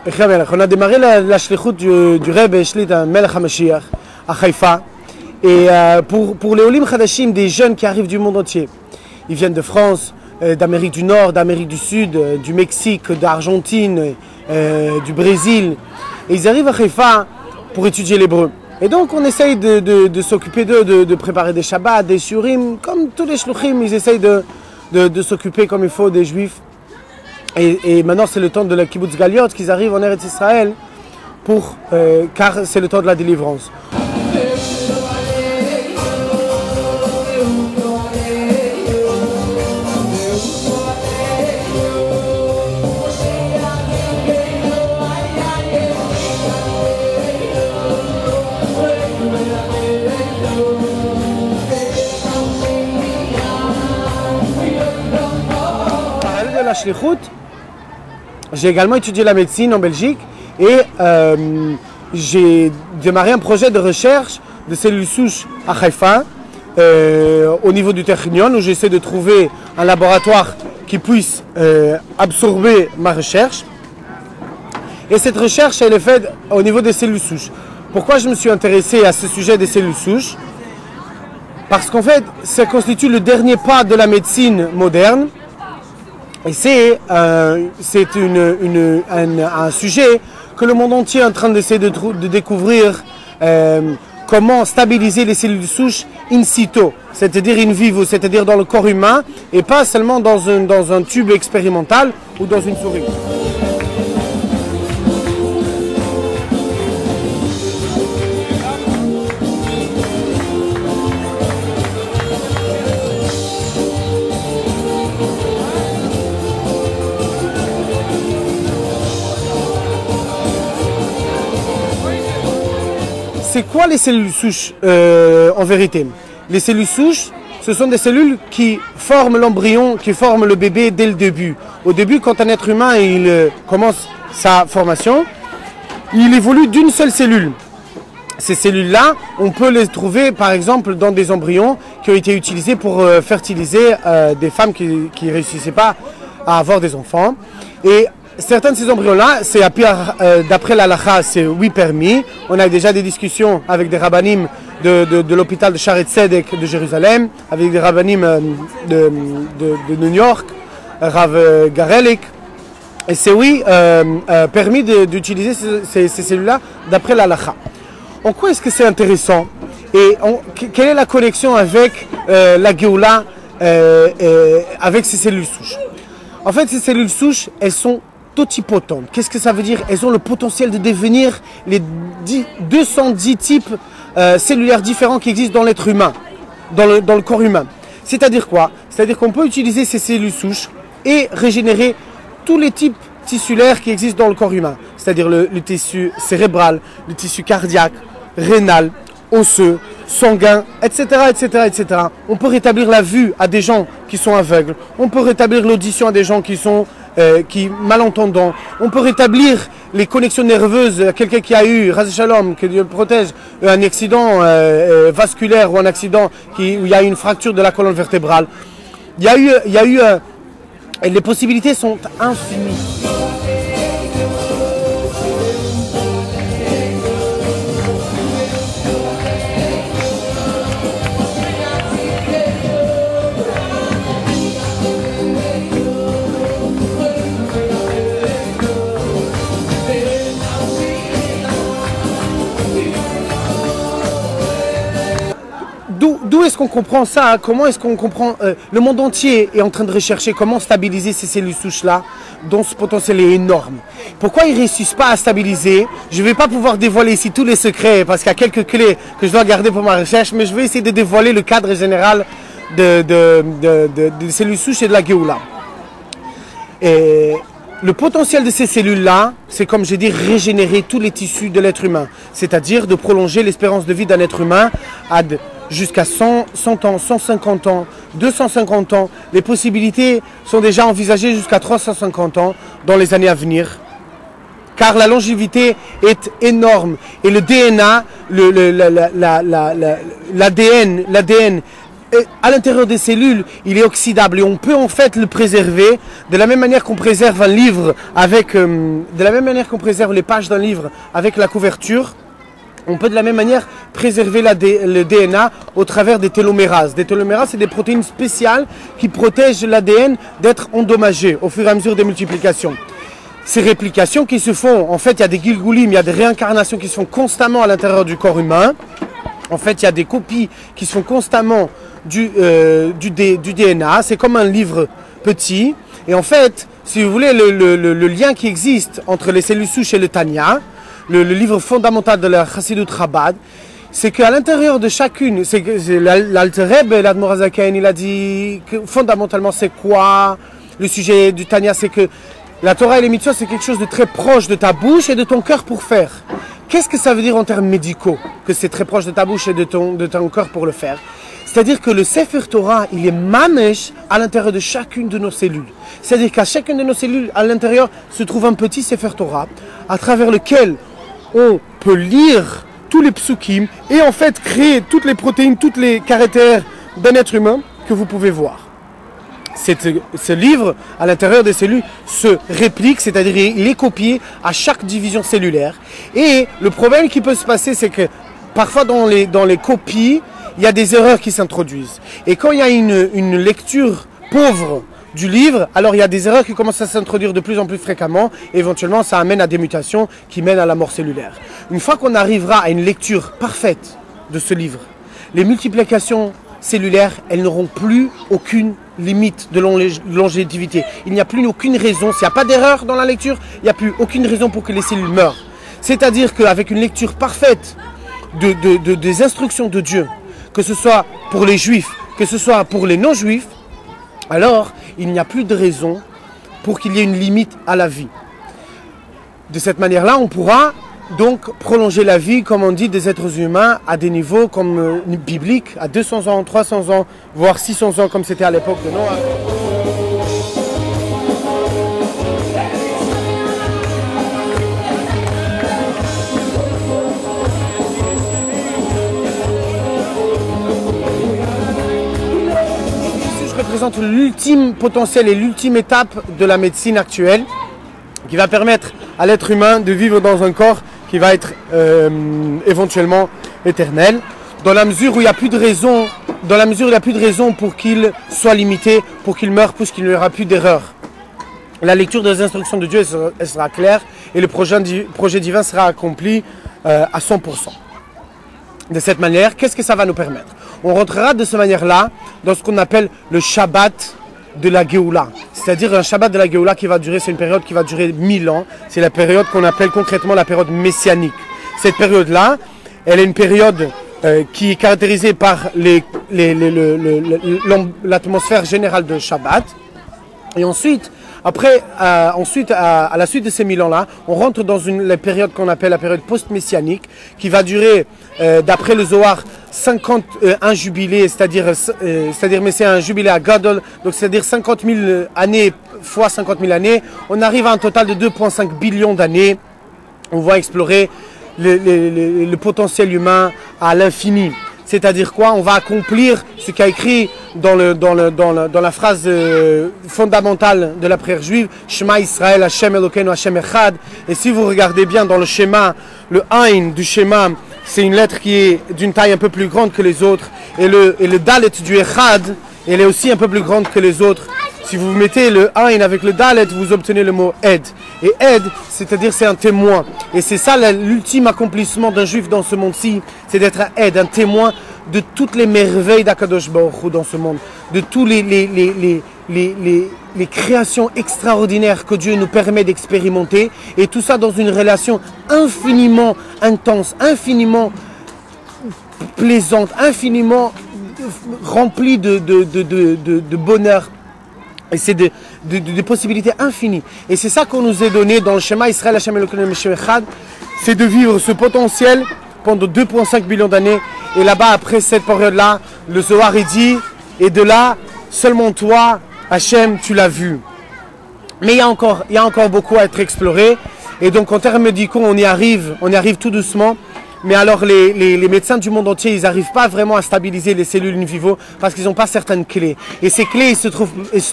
On a démarré la shlichut du Rebbe Shlita Melech HaMashiach à Haïfa. Et pour les Olim Chadashim, des jeunes qui arrivent du monde entier. Ils viennent de France, d'Amérique du Nord, d'Amérique du Sud, du Mexique, d'Argentine, du Brésil. Et ils arrivent à Haïfa pour étudier l'hébreu. Et donc on essaye de s'occuper d'eux, de préparer des Shabbats, des Shurim. Comme tous les shluchim, ils essayent de s'occuper comme il faut des Juifs. Et maintenant c'est le temps de la Kibbutz Galiot qu'ils arrivent en Eretz Israël car c'est le temps de la délivrance. Parallèle de la shlichut, j'ai également étudié la médecine en Belgique et j'ai démarré un projet de recherche de cellules souches à Haïfa au niveau du Technion où j'essaie de trouver un laboratoire qui puisse absorber ma recherche. Et cette recherche, elle est faite au niveau des cellules souches. Pourquoi je me suis intéressé à ce sujet des cellules souches? Parce qu'en fait, ça constitue le dernier pas de la médecine moderne. Et c'est un sujet que le monde entier est en train d'essayer de découvrir comment stabiliser les cellules souches in situ, c'est-à-dire in vivo, c'est-à-dire dans le corps humain et pas seulement dans un tube expérimental ou dans une souris. C'est quoi les cellules souches en vérité? Les cellules souches, ce sont des cellules qui forment l'embryon, qui forment le bébé dès le début. Au début, quand un être humain commence sa formation, il évolue d'une seule cellule. Ces cellules-là, on peut les trouver par exemple dans des embryons qui ont été utilisés pour fertiliser des femmes qui ne réussissaient pas à avoir des enfants. Et certains de ces embryons-là, c'est d'après l'halakha, c'est oui permis. On a déjà des discussions avec des rabbanim de l'hôpital de Shaare Zedek de Jérusalem, avec des rabbanim de New York, Rav Garelik. Et c'est oui permis d'utiliser ces cellules-là d'après l'halakha. En quoi est-ce que c'est intéressant? Et quelle est la connexion avec la Géoula, avec ces cellules souches? En fait, ces cellules souches, elles sont totipotentes. Qu'est-ce que ça veut dire? Elles ont le potentiel de devenir les 210 types cellulaires différents qui existent dans l'être humain, dans le corps humain. C'est-à-dire quoi? C'est-à-dire qu'on peut utiliser ces cellules souches et régénérer tous les types tissulaires qui existent dans le corps humain. C'est-à-dire le tissu cérébral, le tissu cardiaque, rénal, osseux, sanguin, etc., etc., etc. On peut rétablir la vue à des gens qui sont aveugles. On peut rétablir l'audition à des gens qui sont malentendants. On peut rétablir les connexions nerveuses à quelqu'un qui a eu, Raz Shalom, que Dieu le protège, un accident vasculaire ou un accident où il y a eu une fracture de la colonne vertébrale. Les possibilités sont infinies. D'où est-ce qu'on comprend ça? Comment est-ce qu'on comprend le monde entier est en train de rechercher comment stabiliser ces cellules souches-là, dont ce potentiel est énorme. Pourquoi ils ne réussissent pas à stabiliser? Je ne vais pas pouvoir dévoiler ici tous les secrets, parce qu'il y a quelques clés que je dois garder pour ma recherche, mais je vais essayer de dévoiler le cadre général des cellules souches et de la Géoula. Et le potentiel de ces cellules-là, c'est comme j'ai dit, régénérer tous les tissus de l'être humain, c'est-à-dire de prolonger l'espérance de vie d'un être humain jusqu'à 100 ans, 150 ans, 250 ans. Les possibilités sont déjà envisagées jusqu'à 350 ans dans les années à venir. Car la longévité est énorme. Et le DNA, l'ADN à l'intérieur des cellules, il est oxydable et on peut en fait le préserver de la même manière qu'on préserve un livre avec, de la même manière qu'on préserve les pages d'un livre avec la couverture. On peut de la même manière préserver le DNA au travers des télomérases. Des télomérases, c'est des protéines spéciales qui protègent l'ADN d'être endommagé au fur et à mesure des multiplications. Ces réplications qui se font, en fait, il y a des gilgulim, il y a des réincarnations qui se font constamment à l'intérieur du corps humain. En fait, il y a des copies qui se font constamment du DNA. C'est comme un livre petit. Et en fait, si vous voulez, le lien qui existe entre les cellules souches et le Tanya, le livre fondamental de la Chassidut Chabad, c'est qu'à l'intérieur de chacune, l'Alter Rebbe, l'Admor HaZaken, il a dit que fondamentalement c'est quoi le sujet du Tanya, c'est que la Torah et les mitzvot, c'est quelque chose de très proche de ta bouche et de ton cœur pour faire. Qu'est-ce que ça veut dire en termes médicaux, que c'est très proche de ta bouche et de ton cœur pour le faire? C'est-à-dire que le Sefer Torah, il est mamesh à l'intérieur de chacune de nos cellules. C'est-à-dire qu'à chacune de nos cellules, à l'intérieur, se trouve un petit Sefer Torah, à travers lequel on peut lire tous les psukim et en fait créer toutes les protéines, tous les caractères d'un être humain que vous pouvez voir. Ce livre, à l'intérieur des cellules, se réplique, c'est-à-dire il est copié à chaque division cellulaire. Et le problème qui peut se passer, c'est que parfois dans les copies, il y a des erreurs qui s'introduisent. Et quand il y a une lecture pauvre du livre, alors il y a des erreurs qui commencent à s'introduire de plus en plus fréquemment, et éventuellement ça amène à des mutations qui mènent à la mort cellulaire. Une fois qu'on arrivera à une lecture parfaite de ce livre, les multiplications cellulaires, elles n'auront plus aucune limite de longévité. Il n'y a plus aucune raison, s'il n'y a pas d'erreur dans la lecture, il n'y a plus aucune raison pour que les cellules meurent. C'est-à-dire qu'avec une lecture parfaite des instructions de Dieu, que ce soit pour les juifs, que ce soit pour les non-juifs, alors il n'y a plus de raison pour qu'il y ait une limite à la vie. De cette manière-là, on pourra donc prolonger la vie, comme on dit, des êtres humains à des niveaux comme bibliques, à 200 ans, 300 ans, voire 600 ans comme c'était à l'époque de Noah. Représente l'ultime potentiel et l'ultime étape de la médecine actuelle qui va permettre à l'être humain de vivre dans un corps qui va être éventuellement éternel, dans la mesure où il n'y a plus de raison, pour qu'il soit limité, pour qu'il meure, puisqu'il n'y aura plus d'erreur. La lecture des instructions de Dieu elle sera claire et le projet divin sera accompli à 100%. De cette manière, qu'est-ce que ça va nous permettre? On rentrera de cette manière-là dans ce qu'on appelle le Shabbat de la Géoula. C'est-à-dire un Shabbat de la Géoula qui va durer, c'est une période qui va durer 1000 ans. C'est la période qu'on appelle concrètement la période messianique. Cette période-là, elle est une période qui est caractérisée par l'atmosphère générale de Shabbat. Et ensuite, à la suite de ces 1000 ans-là, on rentre dans la période qu'on appelle la période post-messianique, qui va durer, d'après le Zohar, 51 jubilés, mais c'est un jubilé à Gadol, donc c'est-à-dire 50 000 années fois 50 000 années. On arrive à un total de 2,5 billions d'années. On va explorer le potentiel humain à l'infini. C'est-à-dire quoi? On va accomplir ce qu'a écrit dans la phrase fondamentale de la prière juive, Shema Israël, Hashem Elokeinu, Hashem Echad. Et si vous regardez bien dans le schéma, le Ain du schéma, c'est une lettre qui est d'une taille un peu plus grande que les autres. Et le Dalet du Echad, elle est aussi un peu plus grande que les autres. Si vous mettez le Ain avec le Dalet, vous obtenez le mot Ed. Et Ed, c'est-à-dire c'est un témoin. Et c'est ça l'ultime accomplissement d'un juif dans ce monde-ci, c'est d'être un Ed, un témoin de toutes les merveilles d'Akadosh Baruch Hu dans ce monde, de tous les créations extraordinaires que Dieu nous permet d'expérimenter, et tout ça dans une relation infiniment intense, infiniment plaisante, infiniment remplie de bonheur. Et c'est des possibilités infinies. Et c'est ça qu'on nous a donné dans le schéma Israël, Hashem Elokeinu, Hashem Echad, c'est de vivre ce potentiel pendant 2,5 billions d'années. Et là-bas, après cette période-là, le Zohar est dit, et de là, seulement toi, Hashem, tu l'as vu. Mais il y a encore beaucoup à être exploré. Et donc, en termes médicaux, on y arrive tout doucement. Mais alors les médecins du monde entier, ils n'arrivent pas vraiment à stabiliser les cellules in vivo parce qu'ils n'ont pas certaines clés. Et ces clés, ils se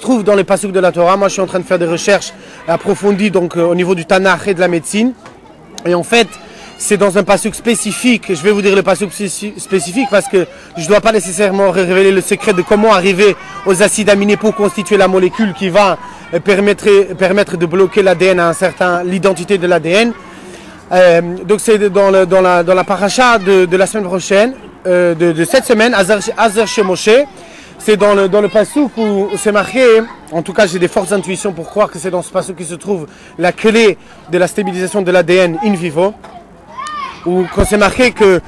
trouvent dans les pasuk de la Torah. Moi, je suis en train de faire des recherches approfondies donc, au niveau du Tanakh et de la médecine. Et en fait, c'est dans un pasuk spécifique. Je vais vous dire le pasuk spécifique parce que je ne dois pas nécessairement révéler le secret de comment arriver aux acides aminés pour constituer la molécule qui va permettre de bloquer l'ADN à l'identité de l'ADN. Donc c'est dans la paracha de la semaine prochaine, de cette semaine, Azer chez Moshe. C'est dans le pasuk où c'est marqué, en tout cas j'ai des fortes intuitions pour croire que c'est dans ce pasuk qui se trouve la clé de la stabilisation de l'ADN in vivo, où quand c'est marqué que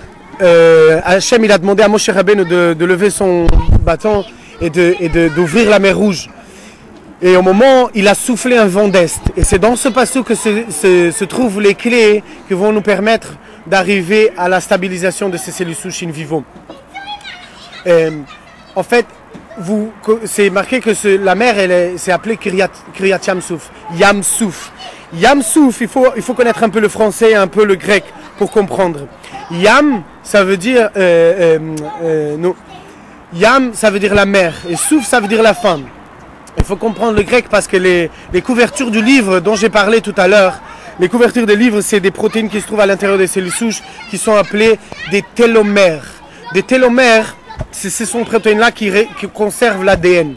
Hachem il a demandé à Moshe Rabbeinu de lever son bâton et d'ouvrir la mer Rouge. Et au moment, il a soufflé un vent d'Est. Et c'est dans ce pasuk que se trouvent les clés qui vont nous permettre d'arriver à la stabilisation de ces cellules souches in vivo. En fait, c'est marqué que la mer, c'est appelé Kiryat Yamsouf. Yamsouf. Yamsouf, il faut connaître un peu le français et un peu le grec pour comprendre. Yam, ça veut dire... Yam, ça veut dire la mer. Et Souf, ça veut dire la femme. Il faut comprendre le grec parce que les couvertures du livre dont j'ai parlé tout à l'heure, les couvertures des livres, c'est des protéines qui se trouvent à l'intérieur des cellules souches qui sont appelées des télomères. Des télomères, ce sont des protéines-là qui conservent l'ADN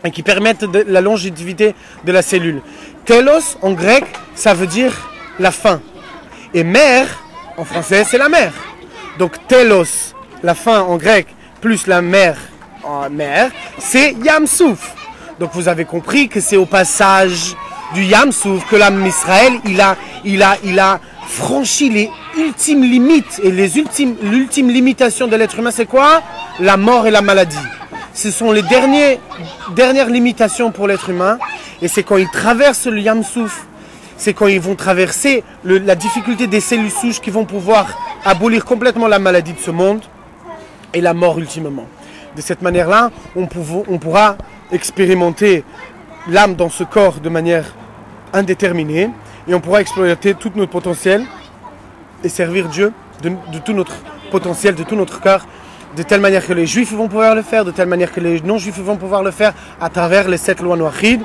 et qui permettent la longévité de la cellule. Télos, en grec, ça veut dire la fin. Et mère, en français, c'est la mer. Donc télos, la fin en grec, plus la mer en mer, c'est Yamsouf. Donc vous avez compris que c'est au passage du Yamsouf que l'âme d'Israël, il a franchi les ultimes limites. Et l'ultime limitation de l'être humain, c'est quoi? La mort et la maladie. Ce sont les dernières limitations pour l'être humain. Et c'est quand ils traversent le Yamsouf, c'est quand ils vont traverser la difficulté des cellules souches qui vont pouvoir abolir complètement la maladie de ce monde et la mort ultimement. De cette manière-là, on pourra expérimenter l'âme dans ce corps de manière indéterminée et on pourra exploiter tout notre potentiel et servir Dieu de tout notre potentiel, de tout notre cœur, de telle manière que les juifs vont pouvoir le faire, de telle manière que les non-juifs vont pouvoir le faire à travers les 7 lois noachides.